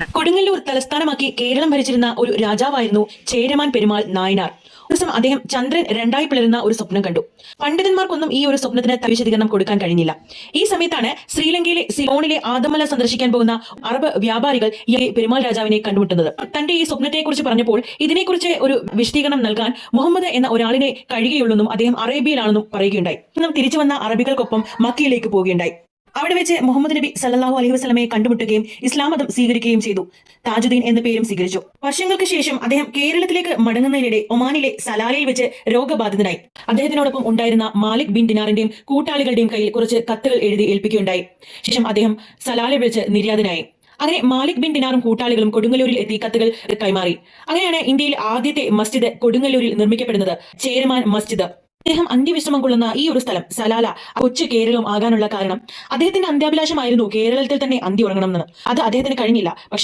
കൊടുങ്ങല്ലൂർ തലസ്ഥാനമാക്കി കേരളം ഭരിച്ചിരുന്ന ഒരു രാജാവായിരുന്നു ചേരമാൻ പെരുമാൾ നായനാർ. ഒരു ദിവസം അദ്ദേഹം ചന്ദ്രൻ രണ്ടായി പിളരുന്ന ഒരു സ്വപ്നം കണ്ടു. പണ്ഡിതന്മാർക്കൊന്നും ഈ ഒരു സ്വപ്നത്തിന് വിശദീകരണം കൊടുക്കാൻ കഴിഞ്ഞില്ല. ഈ സമയത്താണ് ശ്രീലങ്കയിലെ സിലോണിലെ ആദമല സന്ദർശിക്കാൻ പോകുന്ന അറബ് വ്യാപാരികൾ ഈ പെരുമാൾ രാജാവിനെ കണ്ടുമുട്ടുന്നത്. തന്റെ ഈ സ്വപ്നത്തെക്കുറിച്ച് പറഞ്ഞപ്പോൾ ഇതിനെക്കുറിച്ച് ഒരു വിശദീകരണം നൽകാൻ മുഹമ്മദ് എന്ന ഒരാളിനെ കഴിയുകയുള്ളെന്നും അദ്ദേഹം അറേബ്യയിലാണെന്നും പറയുകയുണ്ടായി. തിരിച്ചു വന്ന അറബികൾക്കൊപ്പം മക്കയിലേക്ക് പോവുകയുണ്ടായി. അവിടെ വെച്ച് മുഹമ്മദ് നബി സല്ലല്ലാഹു അലൈഹി വസല്ലമയെ കണ്ടുമുട്ടുകയും ഇസ്ലാം മതം സ്വീകരിക്കുകയും ചെയ്തു. താജുദ്ദീൻ എന്ന പേരും സ്വീകരിച്ചു. വർഷങ്ങൾക്ക് ശേഷം അദ്ദേഹം കേരളത്തിലേക്ക് മടങ്ങുന്നതിനിടെ ഒമാനിലെ സലാലയിൽ വെച്ച് രോഗബാധിതനായി. അദ്ദേഹത്തിനോടൊപ്പം ഉണ്ടായിരുന്ന മാലിക് ബിൻ ദിനാറിന്റെയും കൂട്ടാളികളുടെയും കയ്യിൽ കുറച്ച് കത്തുകൾ എഴുതി ഏൽപ്പിക്കുകയുണ്ടായി. ശേഷം അദ്ദേഹം സലാലയിൽ വെച്ച് നിര്യാതനായി. അങ്ങനെ മാലിക് ബിൻ ദിനാറും കൂട്ടാളികളും കൊടുങ്ങല്ലൂരിൽ എത്തി കത്തുകൾ കൈമാറി. അങ്ങനെയാണ് ഇന്ത്യയിൽ ആദ്യത്തെ മസ്ജിദ് കൊടുങ്ങല്ലൂരിൽ നിർമ്മിക്കപ്പെടുന്നത്, ചേരമാൻ മസ്ജിദ്. അദ്ദേഹം അന്ത്യവിശ്രമം കൊള്ളുന്ന ഈ ഒരു സ്ഥലം സലാല കൊച്ചു കേരളം ആകാനുള്ള കാരണം അദ്ദേഹത്തിന്റെ അന്ത്യാഭിലാഷമായിരുന്നു കേരളത്തിൽ തന്നെ അന്തി ഉറങ്ങണം എന്ന്. അത് അദ്ദേഹത്തിന് കഴിഞ്ഞില്ല. പക്ഷെ